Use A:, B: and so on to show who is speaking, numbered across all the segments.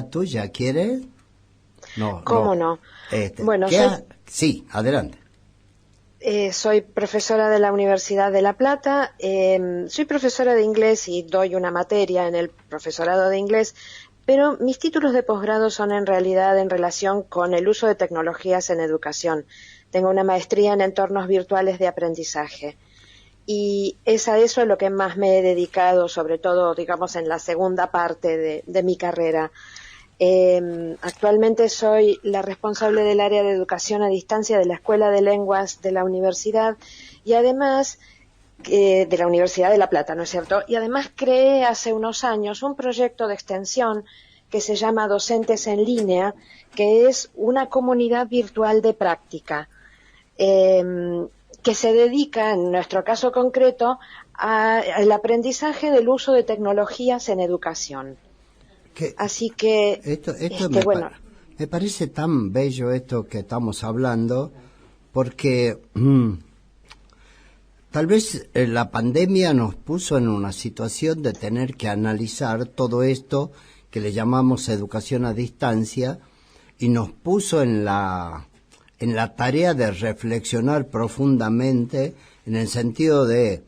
A: tuya, ¿quieres? No,
B: ¿Cómo no? Bueno,
A: Sí, adelante.
B: Soy profesora de la Universidad de La Plata, soy profesora de inglés y doy una materia en el profesorado de inglés, pero mis títulos de posgrado son en realidad en relación con el uso de tecnologías en educación. Tengo una maestría en entornos virtuales de aprendizaje y es a eso lo que más me he dedicado, sobre todo, digamos, en la segunda parte de mi carrera. Actualmente soy la responsable del área de educación a distancia de la Escuela de Lenguas de la universidad y además de la Universidad de La Plata, ¿no es cierto? Y además creé hace unos años un proyecto de extensión que se llama Docentes en Línea, que es una comunidad virtual de práctica que se dedica, en nuestro caso concreto, al aprendizaje del uso de tecnologías en educación. Así que,
A: me parece tan bello esto que estamos hablando, porque tal vez la pandemia nos puso en una situación de tener que analizar todo esto que le llamamos educación a distancia y nos puso en la tarea de reflexionar profundamente en el sentido de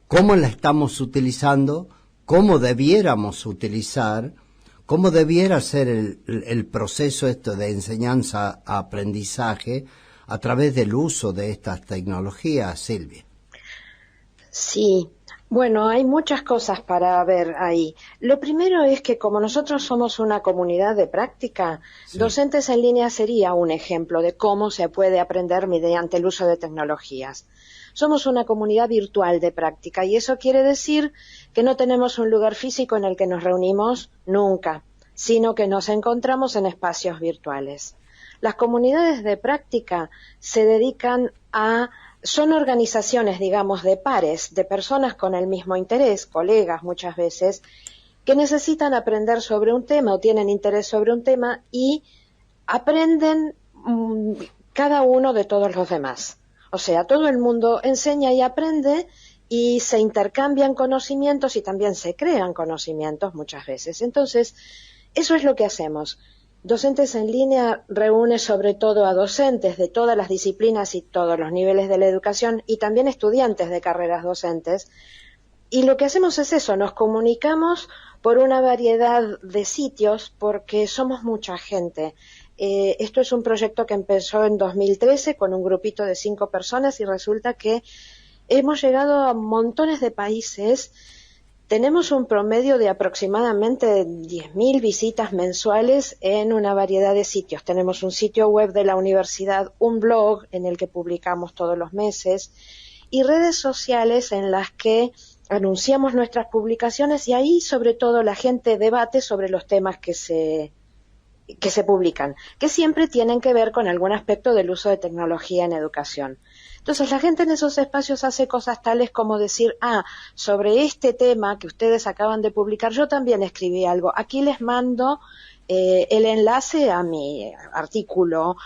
A: cómo la estamos utilizando, cómo debiéramos utilizar, cómo debiera ser el proceso de enseñanza-aprendizaje a través del uso de estas tecnologías, Silvia.
B: Sí, bueno, hay muchas cosas para ver ahí. Lo primero es que como nosotros somos una comunidad de práctica, sí, Docentes en Línea sería un ejemplo de cómo se puede aprender mediante el uso de tecnologías. Somos una comunidad virtual de práctica y eso quiere decir que no tenemos un lugar físico en el que nos reunimos nunca, sino que nos encontramos en espacios virtuales. Las comunidades de práctica se dedican son organizaciones, digamos, de pares, de personas con el mismo interés, colegas muchas veces, que necesitan aprender sobre un tema o tienen interés sobre un tema y aprenden cada uno de todos los demás. O sea, todo el mundo enseña y aprende y se intercambian conocimientos y también se crean conocimientos muchas veces. Entonces, eso es lo que hacemos. Docentes en Línea reúne sobre todo a docentes de todas las disciplinas y todos los niveles de la educación y también estudiantes de carreras docentes. Y lo que hacemos es eso, nos comunicamos por una variedad de sitios porque somos mucha gente. Esto es un proyecto que empezó en 2013 con un grupito de 5 personas y resulta que hemos llegado a montones de países. Tenemos un promedio de aproximadamente 10.000 visitas mensuales en una variedad de sitios. Tenemos un sitio web de la universidad, un blog en el que publicamos todos los meses y redes sociales en las que anunciamos nuestras publicaciones y ahí sobre todo la gente debate sobre los temas que se publican, que siempre tienen que ver con algún aspecto del uso de tecnología en educación. Entonces la gente en esos espacios hace cosas tales como decir, sobre este tema que ustedes acaban de publicar, yo también escribí algo, aquí les mando el enlace a mi artículo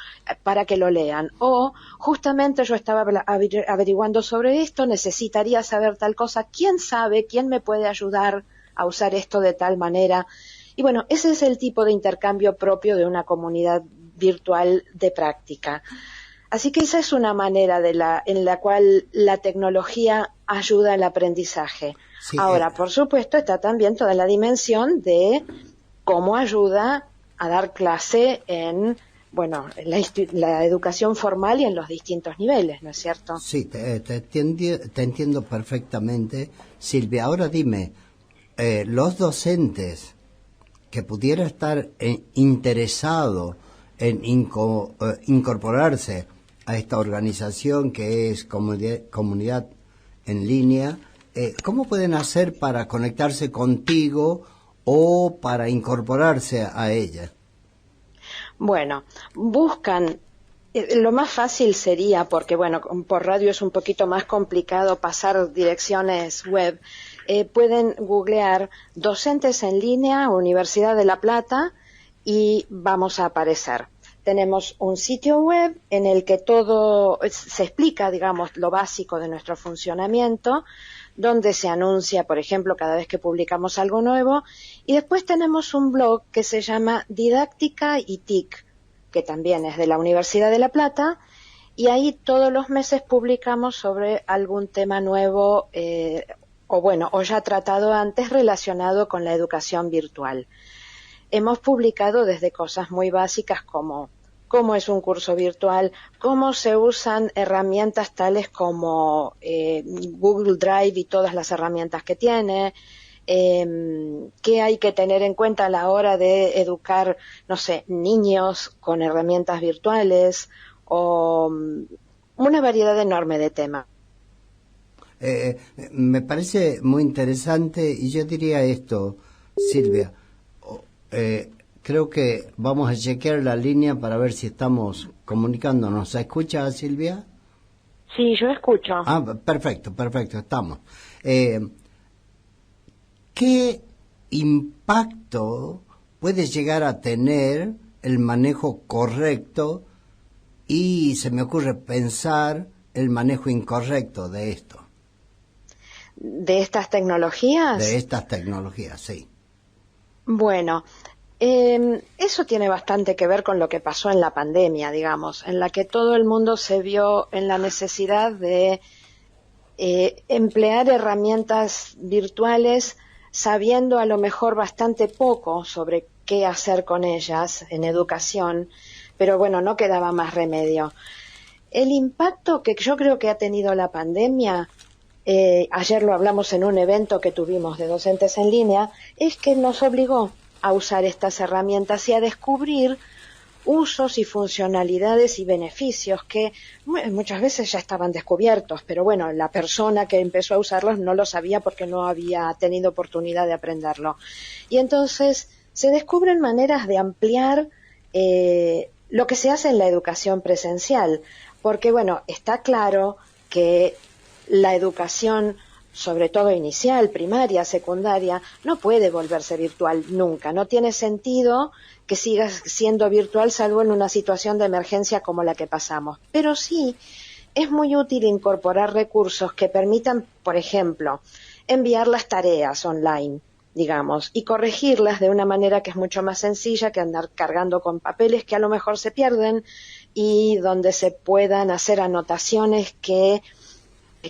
B: para que lo lean. O justamente yo estaba averiguando sobre esto, necesitaría saber tal cosa, ¿quién sabe? ¿Quién me puede ayudar a usar esto de tal manera? Y bueno, ese es el tipo de intercambio propio de una comunidad virtual de práctica. Así que esa es una manera en la cual la tecnología ayuda al aprendizaje. Sí, ahora, por supuesto, está también toda la dimensión de cómo ayuda a dar clase en la educación formal y en los distintos niveles, ¿no es cierto?
A: Sí, te entiendo perfectamente, Silvia. Ahora dime, los docentes que pudiera estar interesado en incorporarse a esta organización que es comunidad en línea, ¿cómo pueden hacer para conectarse contigo o para incorporarse a ella?
B: Bueno, buscan, lo más fácil sería, porque por radio es un poquito más complicado pasar direcciones web, pueden googlear Docentes en Línea, Universidad de La Plata, y vamos a aparecer. tenemos un sitio web en el que todo se explica, digamos, lo básico de nuestro funcionamiento, donde se anuncia, por ejemplo, cada vez que publicamos algo nuevo, y después tenemos un blog que se llama Didáctica y TIC, que también es de la Universidad de La Plata, y ahí todos los meses publicamos sobre algún tema nuevo, o ya tratado antes relacionado con la educación virtual. Hemos publicado desde cosas muy básicas como cómo es un curso virtual, cómo se usan herramientas tales como Google Drive y todas las herramientas que tiene, qué hay que tener en cuenta a la hora de educar, no sé, niños con herramientas virtuales, o una variedad enorme de temas.
A: Me parece muy interesante, y yo diría esto, Silvia. Creo que vamos a chequear la línea para ver si estamos comunicándonos. ¿Se escucha, Silvia?
B: Sí, yo escucho.
A: Ah, perfecto, estamos. ¿Qué impacto puede llegar a tener el manejo correcto y se me ocurre pensar el manejo incorrecto de esto?
B: ¿De estas tecnologías?
A: De estas tecnologías, sí.
B: Bueno, eso tiene bastante que ver con lo que pasó en la pandemia, digamos, en la que todo el mundo se vio en la necesidad de emplear herramientas virtuales sabiendo a lo mejor bastante poco sobre qué hacer con ellas en educación, pero bueno, no quedaba más remedio. El impacto que yo creo que ha tenido la pandemia, ayer lo hablamos en un evento que tuvimos de docentes en línea, es que nos obligó a usar estas herramientas y a descubrir usos y funcionalidades y beneficios que muchas veces ya estaban descubiertos, pero bueno, la persona que empezó a usarlos no lo sabía porque no había tenido oportunidad de aprenderlo. Y entonces se descubren maneras de ampliar lo que se hace en la educación presencial, porque bueno, está claro que la educación, sobre todo inicial, primaria, secundaria, no puede volverse virtual nunca. No tiene sentido que siga siendo virtual salvo en una situación de emergencia como la que pasamos. Pero sí es muy útil incorporar recursos que permitan, por ejemplo, enviar las tareas online, digamos, y corregirlas de una manera que es mucho más sencilla que andar cargando con papeles que a lo mejor se pierden, y donde se puedan hacer anotaciones que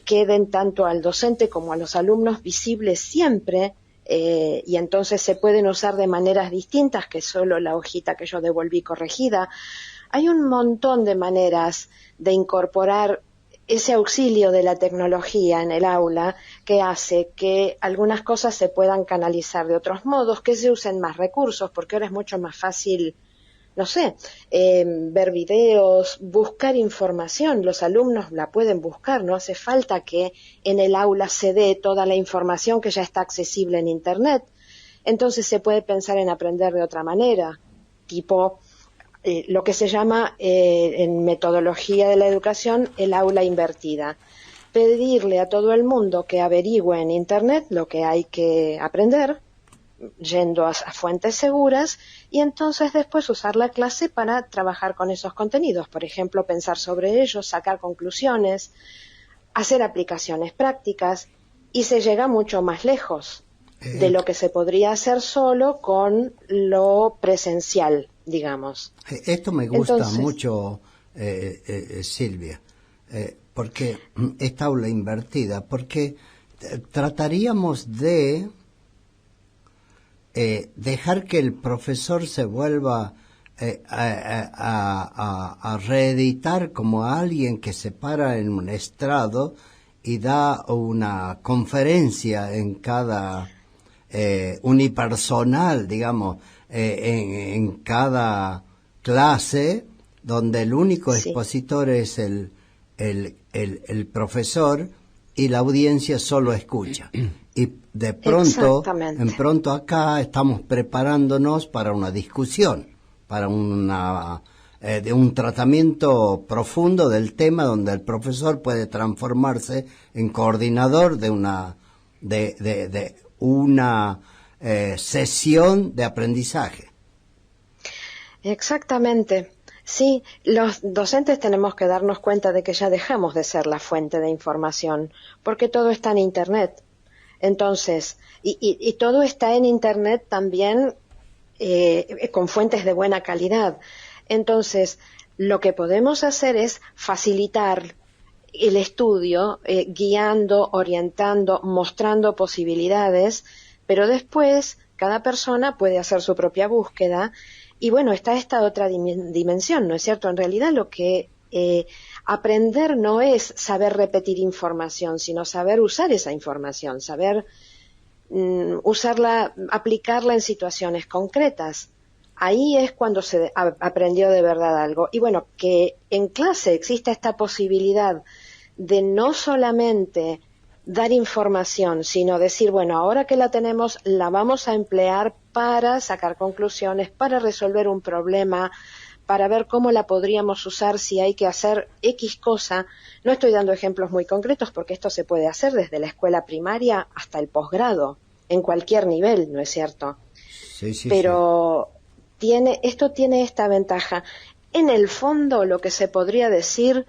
B: queden tanto al docente como a los alumnos visibles siempre, y entonces se pueden usar de maneras distintas que solo la hojita que yo devolví corregida. Hay un montón de maneras de incorporar ese auxilio de la tecnología en el aula que hace que algunas cosas se puedan canalizar de otros modos, que se usen más recursos, porque ahora es mucho más fácil, no sé, ver videos, buscar información. Los alumnos la pueden buscar, no hace falta que en el aula se dé toda la información que ya está accesible en Internet. Entonces se puede pensar en aprender de otra manera, tipo lo que se llama en metodología de la educación el aula invertida. Pedirle a todo el mundo que averigüe en Internet lo que hay que aprender, yendo a fuentes seguras, y entonces después usar la clase para trabajar con esos contenidos, por ejemplo, pensar sobre ellos, sacar conclusiones, hacer aplicaciones prácticas, y se llega mucho más lejos de lo que se podría hacer solo con lo presencial, digamos.
A: Esto me gusta mucho, Silvia, porque esta aula invertida, porque trataríamos de dejar que el profesor se vuelva a reeditar como alguien que se para en un estrado y da una conferencia en cada unipersonal, digamos, en cada clase, donde el único expositor es el profesor y la audiencia solo escucha. Y de pronto, acá estamos preparándonos para una discusión, para de un tratamiento profundo del tema, donde el profesor puede transformarse en coordinador de una sesión de aprendizaje.
B: Exactamente. Sí, los docentes tenemos que darnos cuenta de que ya dejamos de ser la fuente de información, porque todo está en Internet. Entonces, y todo está en Internet también con fuentes de buena calidad. Entonces, lo que podemos hacer es facilitar el estudio, guiando, orientando, mostrando posibilidades, pero después cada persona puede hacer su propia búsqueda. Y bueno, está esta otra dimensión, ¿no es cierto? En realidad lo que aprender no es saber repetir información, sino saber usar esa información, saber usarla, aplicarla en situaciones concretas. Ahí es cuando se aprendió de verdad algo. Y bueno, que en clase exista esta posibilidad de no solamente dar información, sino decir, bueno, ahora que la tenemos, la vamos a emplear para sacar conclusiones, para resolver un problema, para ver cómo la podríamos usar si hay que hacer X cosa. No estoy dando ejemplos muy concretos porque esto se puede hacer desde la escuela primaria hasta el posgrado, en cualquier nivel, ¿no es cierto?
A: Sí, sí,
B: Pero esto tiene esta ventaja. En el fondo, lo que se podría decir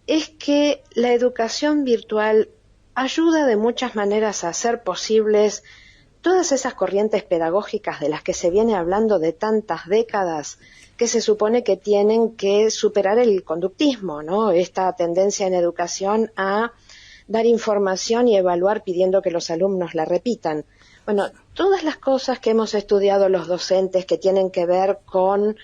B: es que la educación virtual ayuda de muchas maneras a hacer posibles todas esas corrientes pedagógicas de las que se viene hablando de tantas décadas, que se supone que tienen que superar el conductismo, ¿no? Esta tendencia en educación a dar información y evaluar pidiendo que los alumnos la repitan. Bueno, todas las cosas que hemos estudiado los docentes que tienen que ver con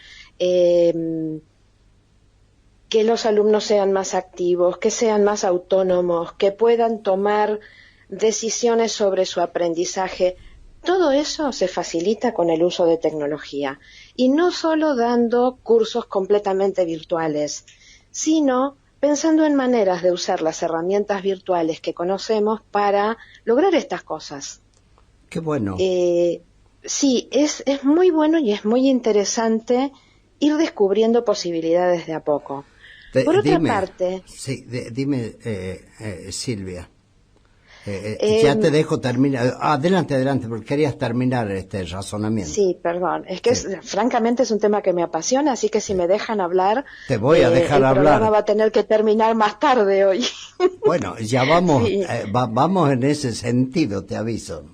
B: que los alumnos sean más activos, que sean más autónomos, que puedan tomar decisiones sobre su aprendizaje. Todo eso se facilita con el uso de tecnología. Y no solo dando cursos completamente virtuales, sino pensando en maneras de usar las herramientas virtuales que conocemos para lograr estas cosas.
A: Qué bueno.
B: Sí, es muy bueno y es muy interesante ir descubriendo posibilidades de a poco. Por otra parte...
A: Sí, dime, Silvia. Ya te dejo terminar. Adelante, porque querías terminar este razonamiento.
B: Sí, perdón. Es que francamente es un tema que me apasiona, así que si me dejan hablar...
A: Te voy a dejar hablar.
B: El programa va a tener que terminar más tarde hoy.
A: Bueno, ya vamos, sí. Vamos en ese sentido, te aviso.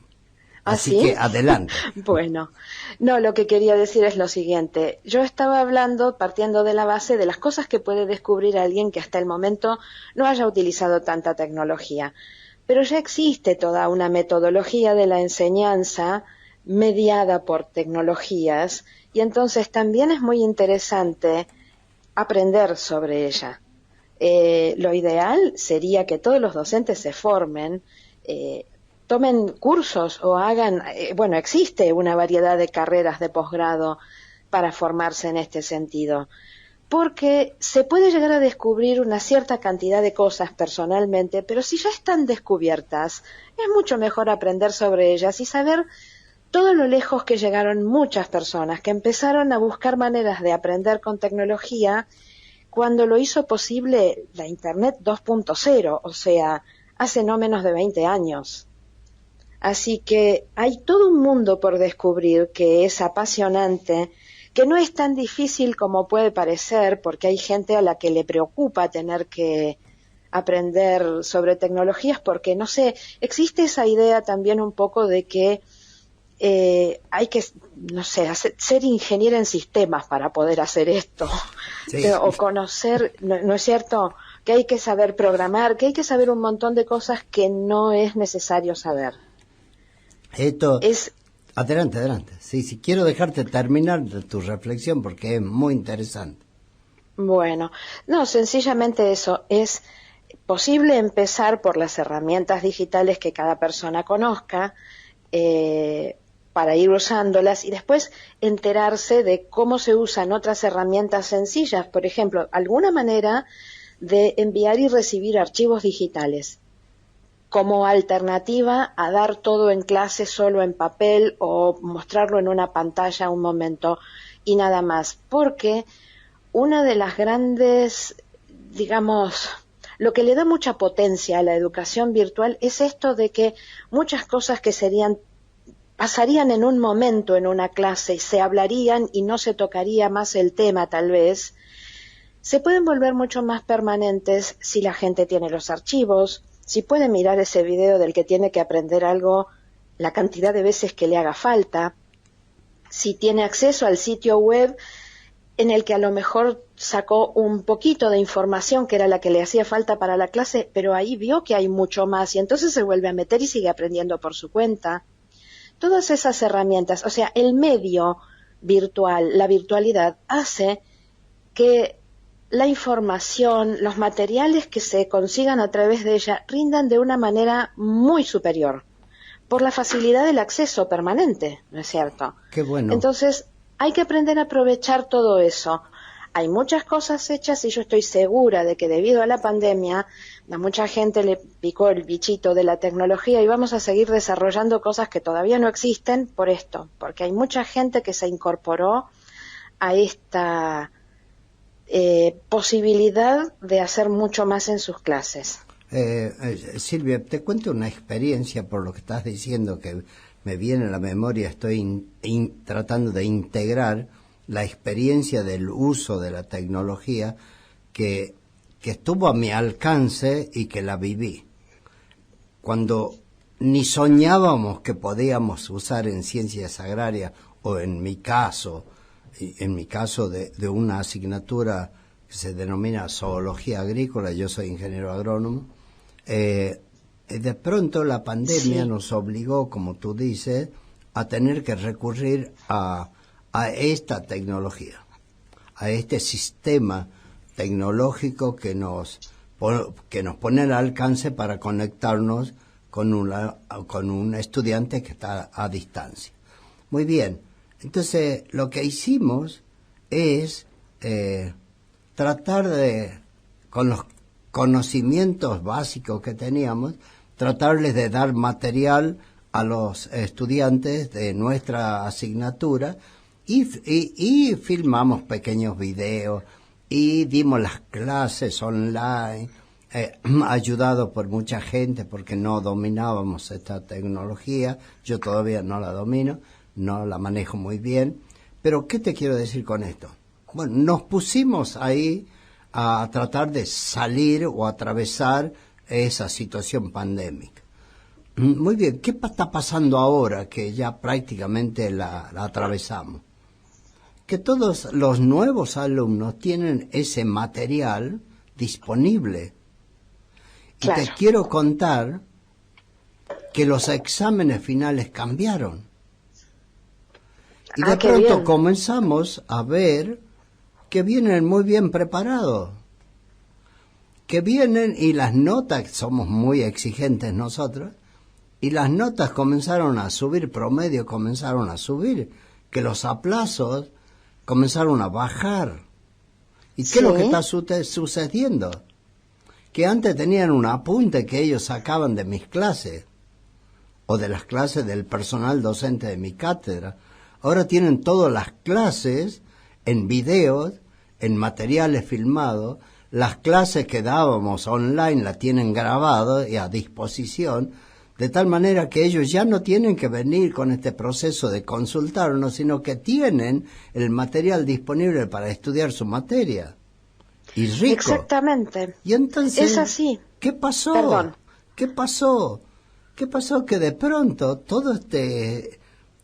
A: Así que adelante.
B: Bueno, no, lo que quería decir es lo siguiente. Yo estaba hablando, partiendo de la base, de las cosas que puede descubrir alguien que hasta el momento no haya utilizado tanta tecnología. Pero ya existe toda una metodología de la enseñanza mediada por tecnologías y entonces también es muy interesante aprender sobre ella. Lo ideal sería que todos los docentes se formen, tomen cursos o hagan, bueno, existe una variedad de carreras de posgrado para formarse en este sentido, porque se puede llegar a descubrir una cierta cantidad de cosas personalmente, pero si ya están descubiertas, es mucho mejor aprender sobre ellas y saber todo lo lejos que llegaron muchas personas que empezaron a buscar maneras de aprender con tecnología cuando lo hizo posible la Internet 2.0, o sea, hace no menos de 20 años. Así que hay todo un mundo por descubrir que es apasionante, que no es tan difícil como puede parecer, porque hay gente a la que le preocupa tener que aprender sobre tecnologías, porque, no sé, existe esa idea también un poco de que hay que, no sé, ser ingeniero en sistemas para poder hacer esto, sí. O conocer, ¿no es cierto?, que hay que saber programar, que hay que saber un montón de cosas que no es necesario saber.
A: Esto es... Adelante. Sí, quiero dejarte terminar tu reflexión porque es muy interesante.
B: Bueno, no, sencillamente eso. Es posible empezar por las herramientas digitales que cada persona conozca para ir usándolas y después enterarse de cómo se usan otras herramientas sencillas. Por ejemplo, alguna manera de enviar y recibir archivos digitales como alternativa a dar todo en clase solo en papel o mostrarlo en una pantalla un momento y nada más, porque una de las grandes, digamos, lo que le da mucha potencia a la educación virtual es esto de que muchas cosas que pasarían en un momento en una clase y se hablarían y no se tocaría más el tema tal vez, se pueden volver mucho más permanentes si la gente tiene los archivos, si puede mirar ese video del que tiene que aprender algo la cantidad de veces que le haga falta, si tiene acceso al sitio web en el que a lo mejor sacó un poquito de información que era la que le hacía falta para la clase, pero ahí vio que hay mucho más y entonces se vuelve a meter y sigue aprendiendo por su cuenta. Todas esas herramientas, o sea, el medio virtual, la virtualidad, hace que la información, los materiales que se consigan a través de ella rindan de una manera muy superior, por la facilidad del acceso permanente, ¿no es cierto?
A: Qué bueno.
B: Entonces, hay que aprender a aprovechar todo eso. Hay muchas cosas hechas y yo estoy segura de que debido a la pandemia a mucha gente le picó el bichito de la tecnología y vamos a seguir desarrollando cosas que todavía no existen por esto, porque hay mucha gente que se incorporó a esta posibilidad de hacer mucho más en sus clases.
A: Silvia, te cuento una experiencia por lo que estás diciendo que me viene a la memoria. Estoy tratando de integrar la experiencia del uso de la tecnología que estuvo a mi alcance y que la viví. Cuando ni soñábamos que podíamos usar en ciencias agrarias, o en mi caso de una asignatura que se denomina zoología agrícola, yo soy ingeniero agrónomo, de pronto la pandemia nos obligó, como tú dices, a tener que recurrir a esta tecnología, a este sistema tecnológico que nos pone al alcance para conectarnos con un estudiante que está a distancia. Muy bien, entonces lo que hicimos es tratar de, con los conocimientos básicos que teníamos, tratarles de dar material a los estudiantes de nuestra asignatura y filmamos pequeños videos y dimos las clases online, ayudado por mucha gente porque no dominábamos esta tecnología. Yo todavía no la domino, no la manejo muy bien, pero ¿qué te quiero decir con esto? Bueno, nos pusimos ahí a tratar de salir o atravesar esa situación pandémica. Muy bien, ¿qué está pasando ahora que ya prácticamente la atravesamos? Que todos los nuevos alumnos tienen ese material disponible. Y claro, te quiero contar que los exámenes finales cambiaron. Y de pronto comenzamos a ver que vienen muy bien preparados. Que vienen y las notas, somos muy exigentes nosotros, y las notas comenzaron a subir, promedio comenzaron a subir, que los aplazos comenzaron a bajar. ¿Y qué es lo que está sucediendo? Que antes tenían un apunte que ellos sacaban de mis clases, o de las clases del personal docente de mi cátedra. Ahora tienen todas las clases en videos, en materiales filmados. Las clases que dábamos online las tienen grabadas y a disposición, de tal manera que ellos ya no tienen que venir con este proceso de consultarnos, sino que tienen el material disponible para estudiar su materia. Y rico.
B: Exactamente.
A: Y entonces,
B: es así.
A: ¿Qué pasó?
B: Perdón.
A: ¿Qué pasó? ¿Qué pasó? Que de pronto toda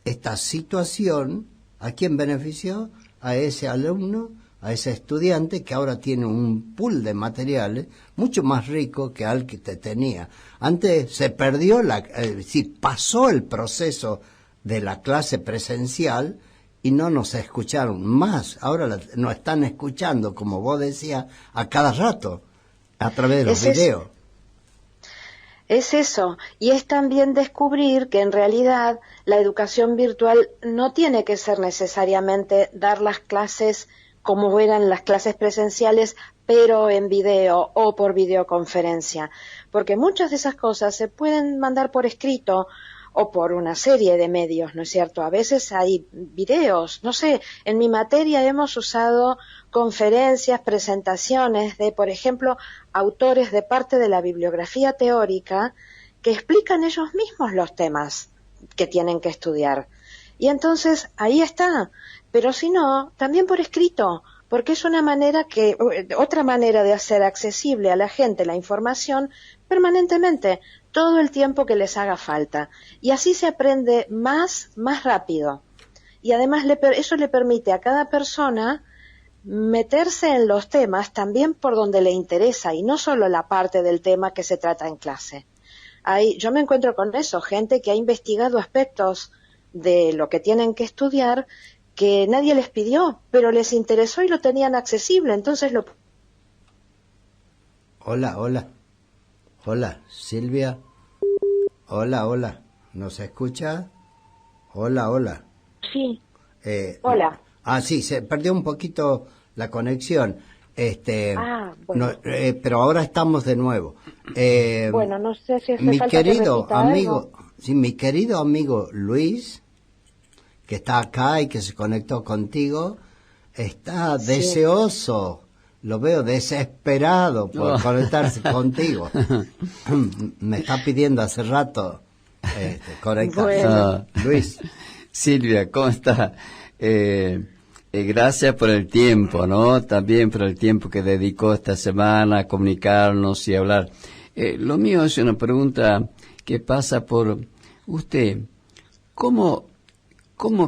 A: esta situación, ¿a quién benefició? A ese alumno, a ese estudiante que ahora tiene un pool de materiales mucho más rico que al que te tenía. Antes se perdió pasó el proceso de la clase presencial y no nos escucharon más. Ahora nos están escuchando, como vos decías, a cada rato, a través de los videos.
B: Es eso, y es también descubrir que en realidad la educación virtual no tiene que ser necesariamente dar las clases como eran las clases presenciales, pero en video o por videoconferencia, porque muchas de esas cosas se pueden mandar por escrito o por una serie de medios, ¿no es cierto? A veces hay videos, no sé, en mi materia hemos usado conferencias, presentaciones de, por ejemplo, autores de parte de la bibliografía teórica que explican ellos mismos los temas que tienen que estudiar. Y entonces ahí está, pero si no, también por escrito, porque es otra manera de hacer accesible a la gente la información permanentemente, todo el tiempo que les haga falta. Y así se aprende más rápido. Y además eso le permite a cada persona meterse en los temas también por donde le interesa y no solo la parte del tema que se trata en clase. Yo me encuentro con eso, gente que ha investigado aspectos de lo que tienen que estudiar que nadie les pidió, pero les interesó y lo tenían accesible, entonces lo...
A: Hola, Silvia. Hola, ¿nos escucha? Hola.
B: Sí. Hola.
A: Sí, se perdió un poquito la conexión.
B: Bueno.
A: No, pero ahora estamos de nuevo.
B: Bueno, no sé si hace
A: mi
B: falta
A: querido
B: que
A: amigo,
B: algo.
A: sí, mi querido amigo Luis, que está acá y que se conectó contigo, está deseoso, lo veo desesperado por conectarse contigo. Me está pidiendo hace rato conectarse.
B: Bueno.
A: Luis.
C: Silvia, ¿cómo está? Gracias por el tiempo, ¿no? También por el tiempo que dedicó esta semana a comunicarnos y hablar. Lo mío es una pregunta que pasa por usted. ¿Cómo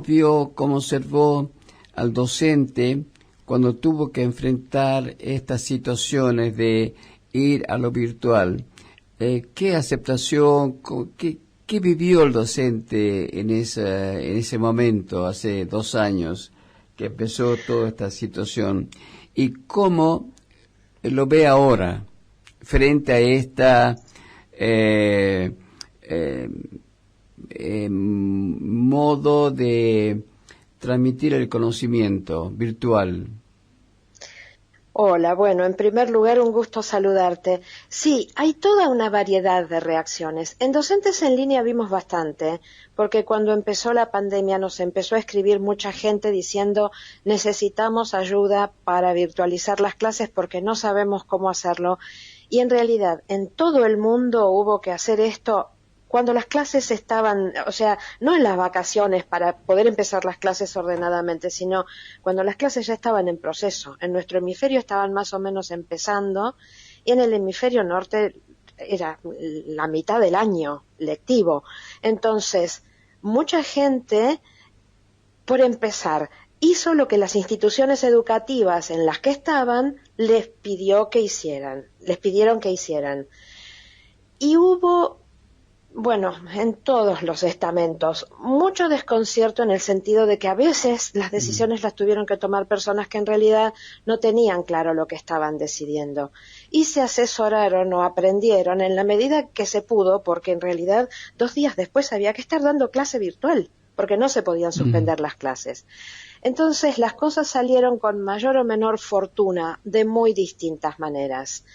C: vio, cómo observó al docente cuando tuvo que enfrentar estas situaciones de ir a lo virtual? ¿Qué aceptación, qué vivió el docente en ese momento, hace 2 años que empezó toda esta situación? ¿Y cómo lo ve ahora frente a esta modo de transmitir el conocimiento virtual?
B: Hola, bueno, en primer lugar un gusto saludarte. Sí, hay toda una variedad de reacciones. En Docentes en Línea vimos bastante, porque cuando empezó la pandemia nos empezó a escribir mucha gente diciendo necesitamos ayuda para virtualizar las clases porque no sabemos cómo hacerlo. Y en realidad en todo el mundo hubo que hacer esto cuando las clases estaban, o sea, no en las vacaciones para poder empezar las clases ordenadamente, sino cuando las clases ya estaban en proceso. En nuestro hemisferio estaban más o menos empezando y en el hemisferio norte era la mitad del año lectivo. Entonces, mucha gente, por empezar, hizo lo que las instituciones educativas en las que estaban les pidieron que hicieran. Y hubo, bueno, en todos los estamentos, mucho desconcierto en el sentido de que a veces las decisiones las tuvieron que tomar personas que en realidad no tenían claro lo que estaban decidiendo y se asesoraron o aprendieron en la medida que se pudo, porque en realidad 2 días después había que estar dando clase virtual porque no se podían suspender las clases. Entonces las cosas salieron con mayor o menor fortuna de muy distintas maneras.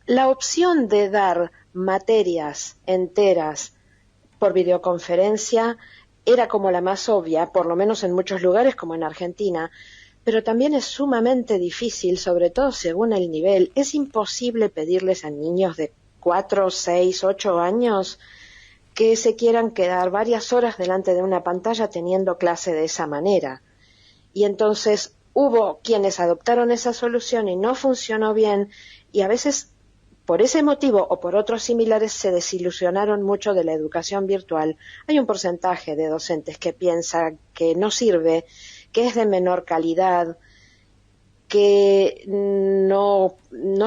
B: La opción de dar materias enteras por videoconferencia era como la más obvia, por lo menos en muchos lugares como en Argentina, pero también es sumamente difícil, sobre todo según el nivel. Es imposible pedirles a niños de 4, 6, 8 años que se quieran quedar varias horas delante de una pantalla teniendo clase de esa manera. Y entonces hubo quienes adoptaron esa solución y no funcionó bien, y a veces por ese motivo o por otros similares se desilusionaron mucho de la educación virtual. Hay un porcentaje de docentes que piensa que no sirve, que es de menor calidad, que no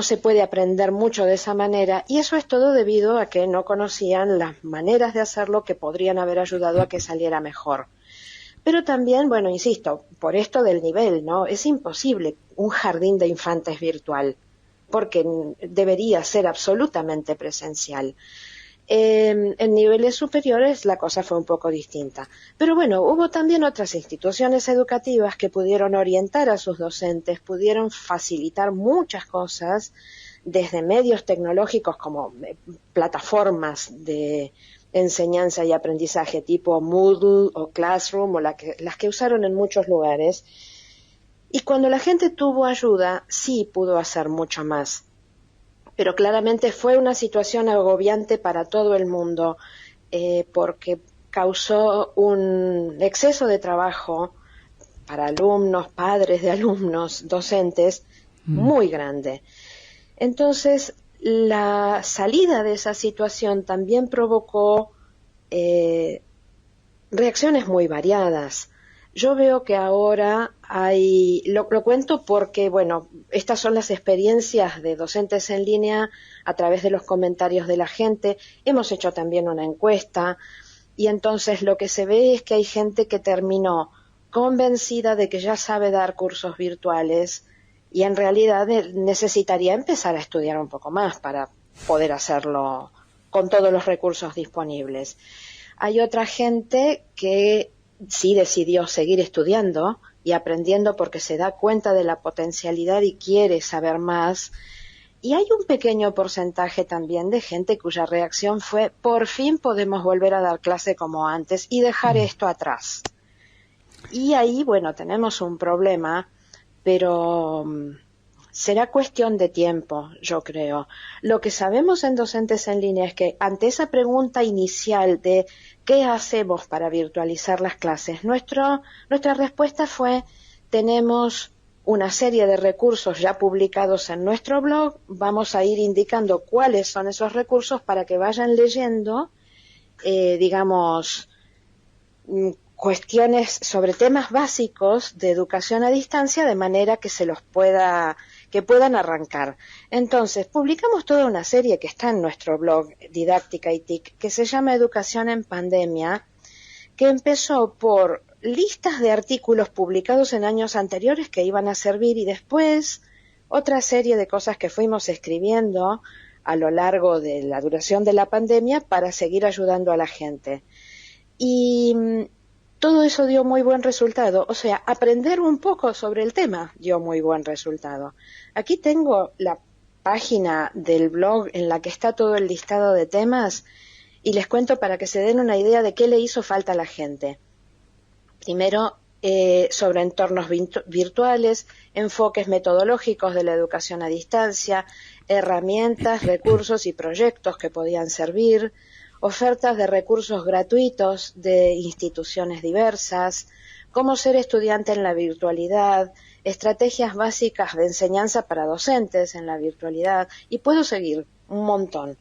B: se puede aprender mucho de esa manera, y eso es todo debido a que no conocían las maneras de hacerlo que podrían haber ayudado a que saliera mejor. Pero también, bueno, insisto, por esto del nivel, ¿no? Es imposible un jardín de infantes virtual, porque debería ser absolutamente presencial. En niveles superiores la cosa fue un poco distinta. Pero bueno, hubo también otras instituciones educativas que pudieron orientar a sus docentes, pudieron facilitar muchas cosas, desde medios tecnológicos como plataformas de enseñanza y aprendizaje tipo Moodle o Classroom o las que usaron en muchos lugares. Y cuando la gente tuvo ayuda, sí pudo hacer mucho más. Pero claramente fue una situación agobiante para todo el mundo, porque causó un exceso de trabajo para alumnos, padres de alumnos, docentes, muy grande. Entonces, la salida de esa situación también provocó reacciones muy variadas. Yo veo que ahora lo cuento porque, bueno, estas son las experiencias de docentes en línea a través de los comentarios de la gente. Hemos hecho también una encuesta y entonces lo que se ve es que hay gente que terminó convencida de que ya sabe dar cursos virtuales y en realidad necesitaría empezar a estudiar un poco más para poder hacerlo con todos los recursos disponibles. Hay otra gente que sí decidió seguir estudiando y aprendiendo porque se da cuenta de la potencialidad y quiere saber más. Y hay un pequeño porcentaje también de gente cuya reacción fue: por fin podemos volver a dar clase como antes y dejar esto atrás. Y ahí, bueno, tenemos un problema, pero será cuestión de tiempo, yo creo. Lo que sabemos en Docentes en Línea es que ante esa pregunta inicial de ¿qué hacemos para virtualizar las clases? Nuestra respuesta fue: tenemos una serie de recursos ya publicados en nuestro blog, vamos a ir indicando cuáles son esos recursos para que vayan leyendo, cuestiones sobre temas básicos de educación a distancia, de manera que que puedan arrancar. Entonces, publicamos toda una serie que está en nuestro blog Didáctica y TIC, que se llama Educación en Pandemia, que empezó por listas de artículos publicados en años anteriores que iban a servir, y después otra serie de cosas que fuimos escribiendo a lo largo de la duración de la pandemia para seguir ayudando a la gente. Y todo eso dio muy buen resultado. O sea, aprender un poco sobre el tema dio muy buen resultado. Aquí tengo la página del blog en la que está todo el listado de temas y les cuento para que se den una idea de qué le hizo falta a la gente. Primero, sobre entornos virtuales, enfoques metodológicos de la educación a distancia, herramientas, recursos y proyectos que podían servir, ofertas de recursos gratuitos de instituciones diversas, cómo ser estudiante en la virtualidad, estrategias básicas de enseñanza para docentes en la virtualidad, y puedo seguir un montón.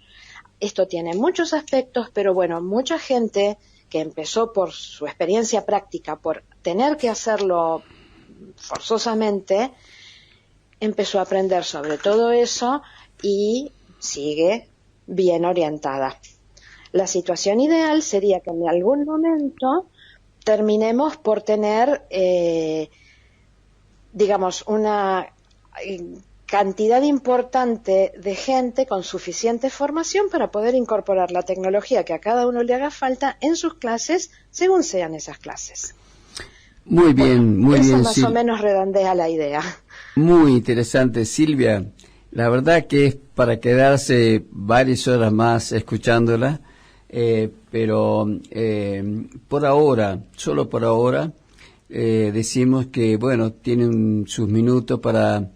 B: Esto tiene muchos aspectos, pero bueno, mucha gente que empezó por su experiencia práctica, por tener que hacerlo forzosamente, empezó a aprender sobre todo eso y sigue bien orientada. La situación ideal sería que en algún momento terminemos por tener, una cantidad importante de gente con suficiente formación para poder incorporar la tecnología que a cada uno le haga falta en sus clases, según sean esas clases.
C: Muy bien, muy
B: eso
C: bien.
B: Eso más o menos redondea la idea.
C: Muy interesante, Silvia. La verdad que es para quedarse varias horas más escuchándola. Pero por ahora, solo por ahora, decimos que, bueno, tienen sus minutos para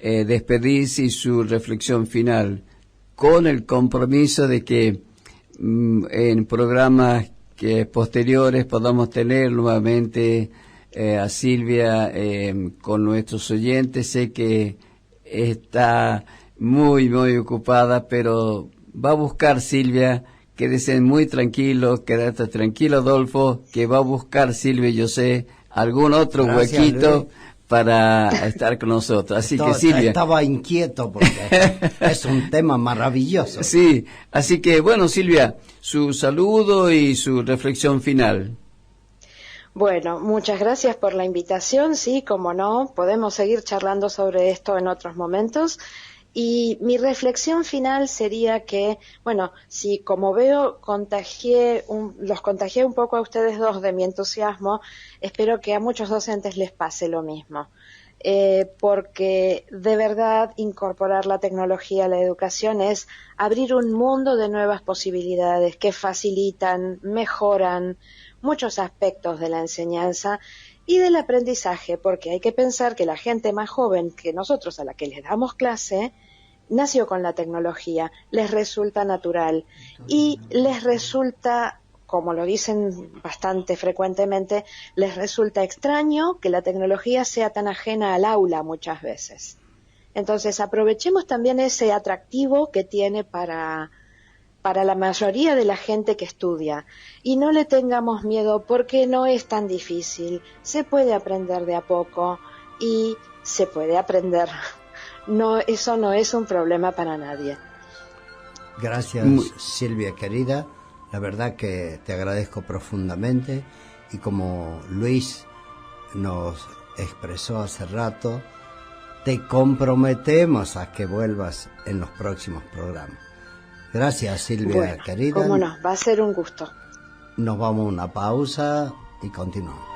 C: despedirse y su reflexión final, con el compromiso de que en programas posteriores podamos tener nuevamente a Silvia con nuestros oyentes. Sé que está muy, muy ocupada, pero va a buscar, Silvia. Quédese muy tranquilo, quédate tranquilo, Adolfo, que va a buscar Silvia, yo sé, algún otro huequito, Luis, para estar con nosotros. Así que Silvia.
A: Estaba inquieto porque es un tema maravilloso.
C: Sí, así que bueno, Silvia, su saludo y su reflexión final.
B: Bueno, muchas gracias por la invitación. Sí, como no, podemos seguir charlando sobre esto en otros momentos. Y mi reflexión final sería que, bueno, si como veo los contagié un poco a ustedes dos de mi entusiasmo, espero que a muchos docentes les pase lo mismo. Porque de verdad incorporar la tecnología a la educación es abrir un mundo de nuevas posibilidades que facilitan, mejoran muchos aspectos de la enseñanza y del aprendizaje, porque hay que pensar que la gente más joven que nosotros, a la que les damos clase, nació con la tecnología, les resulta natural y les resulta como lo dicen bastante frecuentemente, les resulta extraño que la tecnología sea tan ajena al aula muchas veces. Entonces, aprovechemos también ese atractivo que tiene para la mayoría de la gente que estudia, y no le tengamos miedo porque no es tan difícil, se puede aprender de a poco y se puede aprender. No, eso no es un problema para nadie.
A: Gracias, Silvia querida, la verdad que te agradezco profundamente, y como Luis nos expresó hace rato, te comprometemos a que vuelvas en los próximos programas. Gracias, Silvia,
B: bueno,
A: querida.
B: Cómo no, va a ser un gusto.
A: Nos vamos a una pausa y continuamos.